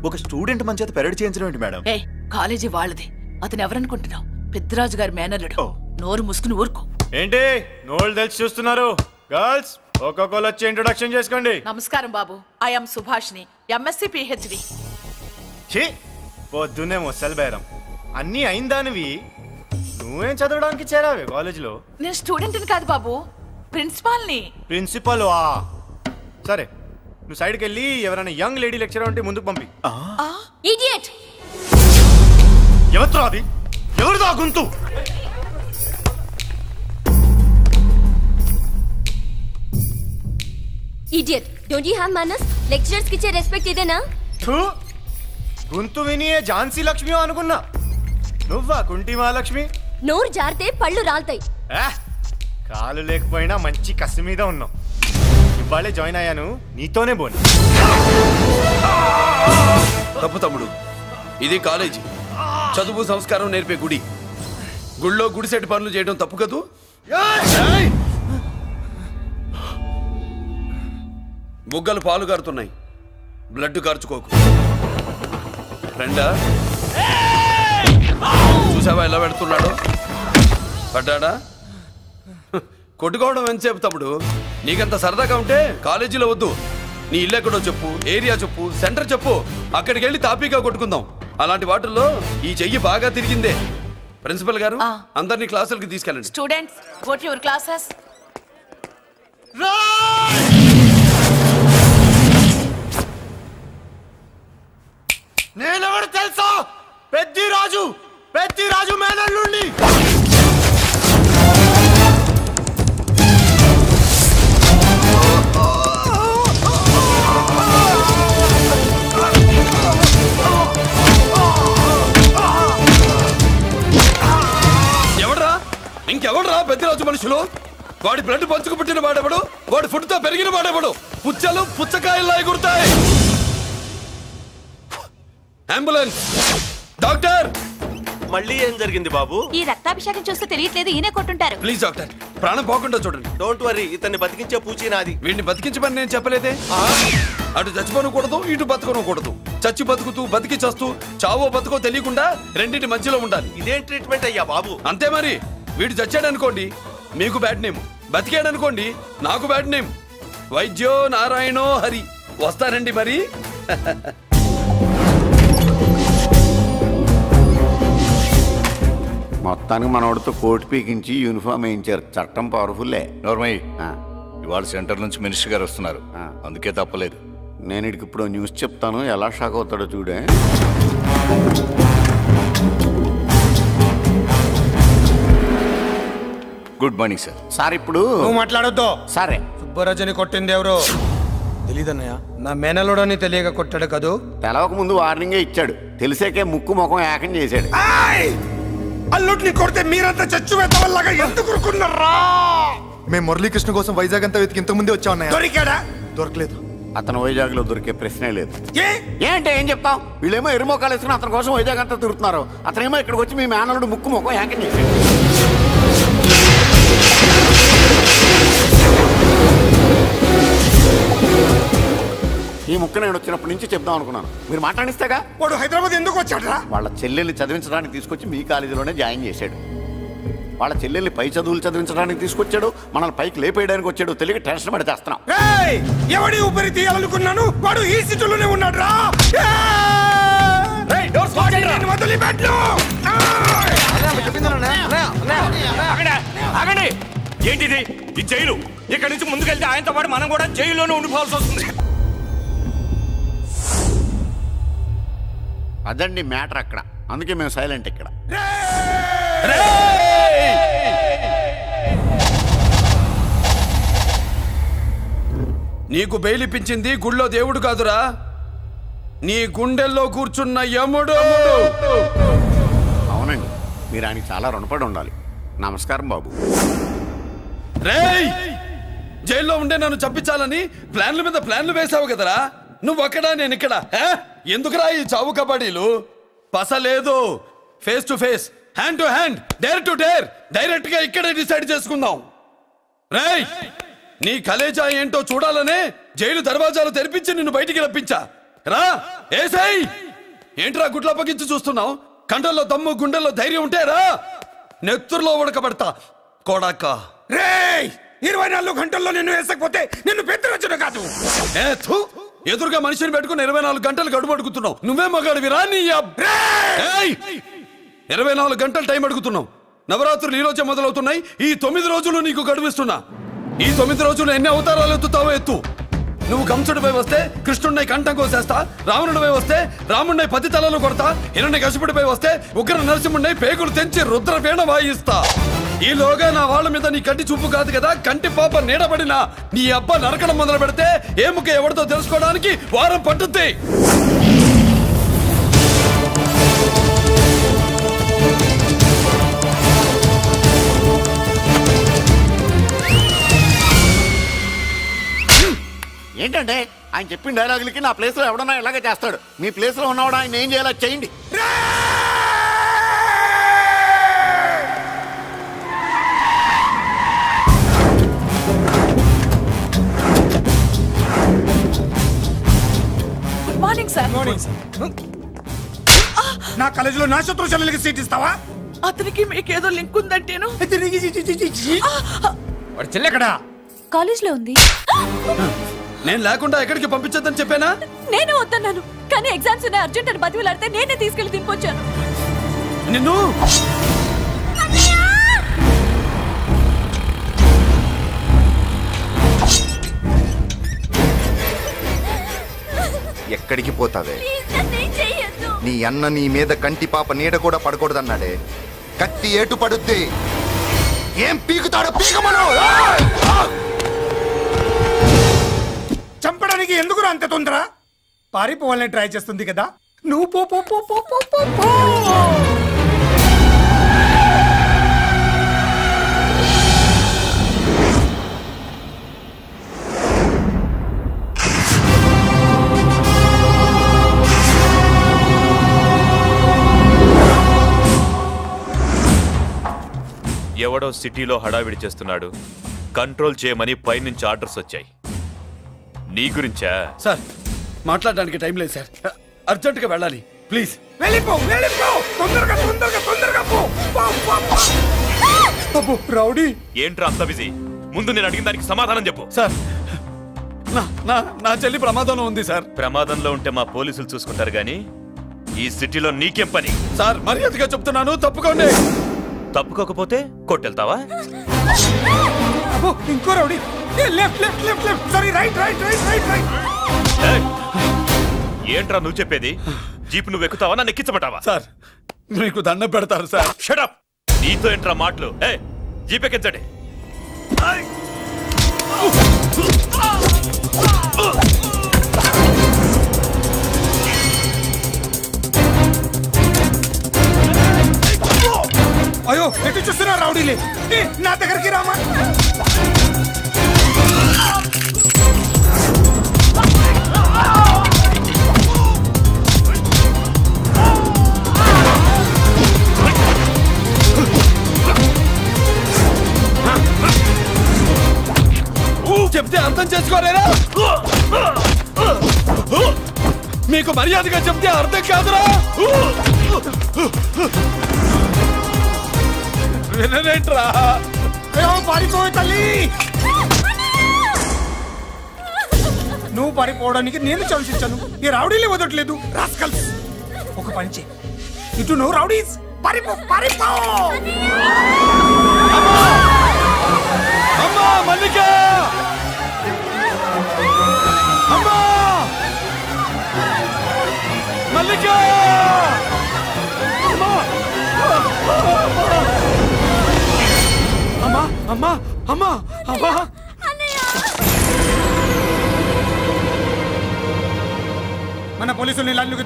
ఒక స్టూడెంట్ మన చేత పెరడ్ చేయించడం ఏంటి మేడం? కాలేజీ వాళ్ళది. అతను ఎవరనుకుంటున్నావు? పెద్దరాజు గారి మేనల్లుడు. నోరు ముసుకుని ఊరుకో. ఏంటి నోళ్ళు తెలిసి చూస్తున్నారు? గర్ల్స్ ఒక్కొక్కరు వచ్చి ఇంట్రొడక్షన్ చేసుకోండి. నమస్కారం బాబు, ఐఎమ్ సుభాష్ని, ఎంఎస్సి పిహెచ్డి. పొద్దున్నే ముసలి బేరం అన్నీ అయిందానివి. నువ్వేం చదవడానికి చేరావే కాలేజీలో? నేను స్టూడెంట్ని కాదు బాబు, ప్రిన్సిపాల్ని. ప్రిన్సిపల్ సరే, నువ్వు సైడ్కి వెళ్ళి ఎవరైనా యంగ్ లేడీ లెక్చరర్ ఉంటే ముందుకు పంపి. ఇడియట్! ఎవరితో అది? ఎవరిదో గుంతు? Idiot! Don't you have manners? Lecturers కి ఇచ్చే రెస్పెక్ట్ ఇదేనా? గుంతు విని ఝాన్సీ లక్ష్మి అనుకున్నా. నువ్వా కుంటి మహాలక్ష్మి? నోరు జారితే పళ్ళు రాల్తాయి. కాలు లేకపోయినా మంచి కసి మీద ఉన్నావు. ఇవాళే జాయిన్ అయ్యాను, నీతోనే పోను. తప్పు తమ్ముడు, ఇది కాలేజీ, చదువు సంస్కారం నేర్పే గుడి. గుళ్ళో గుడిసెట్టి పనులు చేయడం తప్పు కదూ? బుగ్గలు పాలు గారుతున్నాయి, బ్లడ్ కార్చుకోకు. ఫ్రెండా, చూసావా ఎలా పెడుతున్నాడు? పడ్డాడా? కొట్టుకోవడం ఎంతసేపు తమ్ముడు? నీకంత సరదాగా ఉంటే కాలేజీలో వద్దు. నీ ఇల్లు ఎక్కడో చెప్పు, ఏరియా చెప్పు, సెంటర్ చెప్పు, అక్కడికి వెళ్ళి తాపీగా కొట్టుకుందాం. అలాంటి వాటిల్లో ఈ చెయ్యి బాగా తిరిగిందే. ప్రిన్సిపల్ గారు, అందరినీ క్లాసులకి తీసుకెళ్ళండి. Students, go to your classes. నేనెవరు తెలుసా? పెద్దిరాజు, పెద్దిరాజు మేనల్లుండి. ఎవడ్రా? ఇంకెవడ్రా పెద్దిరాజు మనుషులు? వాడి బ్లడ్ పంచుకు పుట్టిన వాడెవడు? వాడి ఫుడ్ తో పెరిగిన వాడెవడు? పుచ్చలు పుచ్చకాయల్లా ఎగురుతాయి. అంబులెన్స్! డాక్టర్! మళ్ళీ ఏం జరిగింది బాబు? ఈ రక్తాభిషేకం చూస్తే తెలియట్లేదు, ఈయనే కొట్టుంటారు. ప్లీజ్ డాక్టర్, ప్రాణం పోకుండా చూడండి. డోంట్ వరీ, ఇతన్ని బతికించే పూచి నాది. వీడిని బతికించమని నేను చెప్పలేదే. అటు చచ్చిపోనకూడదు, ఇటు బతకనకూడదు. చచ్చి బతుకుతూ, బతికి చస్తూ, చావో బతుకో తెలియకుండా రెండింటి మధ్యలో ఉండాలి. ఇదేం ట్రీట్మెంట్ అయ్యా బాబు? అంతే మరి. వీడు చచ్చాడనుకోండి, మీకు బ్యాడ్ నేమ్. బతికాడనుకోండి, నాకు బ్యాడ్ నేమ్. వైద్యో నారాయణో హరి. వస్తారండి మరి. మొత్తానికి మనోడితో కోట్ పీకించి యూనిఫామ్ వేయించారు. చట్టం పవర్ఫుల్లే. నోర్మయ్య, ఇవాళ సెంటర్ నుంచి మినిస్టర్ గారు వస్తున్నారు, అందుకే తప్పలేదు. నేను ఇడికి ఇప్పుడు న్యూస్ చెప్తాను, ఎలా షాక్ అవుతాడో చూడే. Good morning sir. సార్ ఇప్పుడు నువ్వు మాట్లాడొద్దు. సరే, సుబ్బరాజుని కొట్టింది ఎవరు? తెలీదన్నయ్య. నా మేనలోడని తెలియక కొట్టాడు కదూ. తెలవక ముందు వార్నింగే ఇచ్చాడు, తెలిసాకే ముక్కు ముఖం ఏకం చేశాడు. అల్లుడిని కొడితే మీరంతా చచ్చు వెతవల్లాగా ఎందుకు రుకున్నారా? మేము మురళీకృష్ణ కోసం వైజాగ్ అంతా వెతికి ఇంతకు ముందే వచ్చా ఉన్నాయా? దొరికాడా? దొరకలేదు. అతను వైజాగ్ లో దొరికే ప్రశ్నే లేదు. ఏంటే ఏం చెప్తాం? వీళ్ళేమో ఎరుమోకాలు వేసుకుని అతని కోసం వైజాగ్ అంతా తిరుగుతున్నారు. అతనేమో ఇక్కడికి వచ్చి మీ మేనలుడు ముక్కు ముఖం ఏకం చేశాడు. ఈ ముక్క నేను వచ్చినప్పటి నుంచి చెప్దాం అనుకున్నాను, మీరు మాట్లాడిస్తేగా. వాడు హైదరాబాద్ ఎందుకు వచ్చాడు? వాళ్ళ చెల్లెల్ని చదివించడానికి తీసుకొచ్చి మీ కాలేజీలోనే జాయిన్ చేశాడు. వాళ్ళ చెల్లెల్ని పై చదువులు చదివించడానికి తీసుకొచ్చాడు, మనల్ని పైకి లేపేయడానికి వచ్చాడు. తెలియక టెన్షన్ పడి చేస్తున్నాం. ఎవడి ఊపిరి తీయాలనుకున్నాను, వాడు ఈ సిటీలోనే ఉన్నాడు రా. ఏంటిది? ఈ జైలు. ఇక్కడి నుంచి ముందుకెళ్తే ఆయనతో పాటు మనం కూడా జైల్లోనే ఉండిపోవాల్సి వస్తుంది. అదండి మ్యాటర్ అక్కడ, అందుకే మేము సైలెంట్ ఇక్కడ. నీకు బెయిలిపించింది గుళ్ళో దేవుడు కాదురా, నీ గుండెల్లో కూర్చున్న యముడు. అవునండి, మీరు ఆయనకి చాలా రుణపడి ఉండాలి. నమస్కారం బాబు. రేయ్, జైల్లో ఉండే నన్ను చంపించాలని ప్లాన్ల మీద ప్లాన్లు వేసావు కదరా. నువ్వు అక్కడా నేను ఇక్కడ. ఎందుకురా ఈ చావు కబడ్డీలు? పస లేదు. Face to face, hand to hand, dare to dare, direct గా ఇక్కడే డిసైడ్ చేసుకుందాం. రేయ్, నీ కలేజా ఏంటో చూడాలనే జైలు దర్వాజాలు తెరిపించి నిన్ను బయటికి రప్పించా. రా ఏసేయ్. ఏంట్రా గుడ్ల పగించి చూస్తున్నావు? కండల్లో దమ్ము గుండెల్లో ధైర్యం ఉంటే రా, నెత్తురులో ఉడకబడతా కొడాక. రేయ్ 24 గంటల్లో నిన్ను వేసకపోతే నిన్ను పెద్దరచ్చుడు కాదు. ఎదురుగా మనిషిని పెట్టుకుని 24 గంటలు గడుపు అడుగుతున్నావు. నువ్వే మగాడివిరా నీ 24 గంటలు టైం అడుగుతున్నావు. నవరాత్రులు ఈ రోజే మొదలవుతున్నాయి. ఈ 9 రోజులు నీకు గడువిస్తున్నా. ఈ 9 రోజులు ఎన్ని అవతారాలు ఎత్తుతావో ఎత్తు. నువ్వు కంసుడిపై వస్తే కృష్ణుడిని కంఠం కోసేస్తా, రావణుడిపై వస్తే రాముడిని 10 తలలు కొడతా, హిరణ్యకశిపుడిపై వస్తే ఉగ్ర నరసింహుడిని పేగులు తెంచి రుద్రపేణ వాయిస్తా. ఈలోగా నా వాళ్ళ మీద నీ కంటి చూపు కాదు కదా, కంటి పాప నీడబడిన నీ అబ్బ నరకడం మొదలు పెడితే ఏముక ఎవరితో తెలుసుకోవడానికి వారం పట్టుద్ది. ఏంటంటే ఆయన చెప్పిన డైలాగులకి నా ప్లేస్లో ఎవడన్నా ఇలాగే చేస్తాడు. మీ ప్లేస్లో ఉన్నవాడు ఆయన ఏం చేయాలో చేయండి. Good morning sir. నా కాలేజీలో నా శత్రు చెల్లెలకి సీట్ ఇస్తావా? అతనికి మీకేదో లింక్ ఉందంటేను. వాడు చెల్లెక్కడా? కాలేజ్ లో ఉంది. నేను లేకుండా ఎక్కడికి పంపించొద్దని చెప్పానా? నేను వద్దన్నాను, కానీ ఎగ్జామ్స్ ఉన్నాయి అర్జెంట్ అని బతిలాడితే నేనే తీసుకెళ్లి దింపొచ్చాను. నిన్ను ఎక్కడికి పోతావే? నీ అన్న నీ మీద కంటి పాప నీడ కూడా పడకూడదన్నాడే. కత్తి ఏటు పడుద్ది. ఏం పీకుతాడో పీకమను. చంపడానికి ఎందుకు అంత తొందర? పారిపోవాలని ట్రై చేస్తుంది కదా. నువ్వు పో పో పో పో పో పో పో. ఎవడో సిటీలో హడావిడి చేస్తున్నాడు, కంట్రోల్ చేయమని పైనుంచి ఆర్డర్స్ వచ్చాయి. నీ గురించా? సార్ మాట్లాడడానికి టైం లేదు సార్, అర్జెంట్ గా వెళ్ళాలి ప్లీజ్. వెళ్ళిపో వెళ్ళిపో, తొందరగా తొందరగా తొందరగా పో. అబ్బో రౌడీ ఏంట్రా అంత బిజీ? ముందు నేను అడిగిన దానికి సమాధానం చెప్పు. సార్ నా చెల్లి ప్రమాదంలో ఉంది సార్. ప్రమాదంలో ఉంటే మా పోలీసులు చూసుకుంటారు గాని ఈ సిటీలో నీకేం పని? సార్ మర్యాదగా చెప్తున్నాను, తప్పుకోండి. తప్పుకోకపోతే కొట్టెళ్తావా? అబ్బో ఇంకో rowdy. Left left left left, sorry right right right right right. ఏంట్రా నువ్వు చెప్పేది? జీప్ నువ్వు ఎక్కుతావా, నన్ను ఎక్కించబట్టావా? సార్ మీకు దండం పెడతారు సార్. Shut up. నీతో ఏంట్రా మాటలు? జీప్ ఎక్కించండి. అయ్యో ఎటు చూస్తున్నా రౌడీలే, నా దగ్గరికి రామా. చెప్తే అర్థం చేసుకోలేరా? మీకు మర్యాదగా చెప్తే అర్థం కాదురా? వినరేంట్రా? పారిపోయి తల్లి. నువ్వు పారిపోవడానికి నేను ఛాన్స్ ఇచ్చాను, ఈ రౌడీలే వదట్లేదు. రాస్కల్స్, ఒక పని చేయి, ఇటు నువ్వు రౌడీస్ పారిపో పారిపో. అమ్మా మల్లిక, అమ్మా మల్లిక, అమ్మా అమ్మా అమ్మా అమ్మా. మన పోలీసుల్ని లైన్లోకి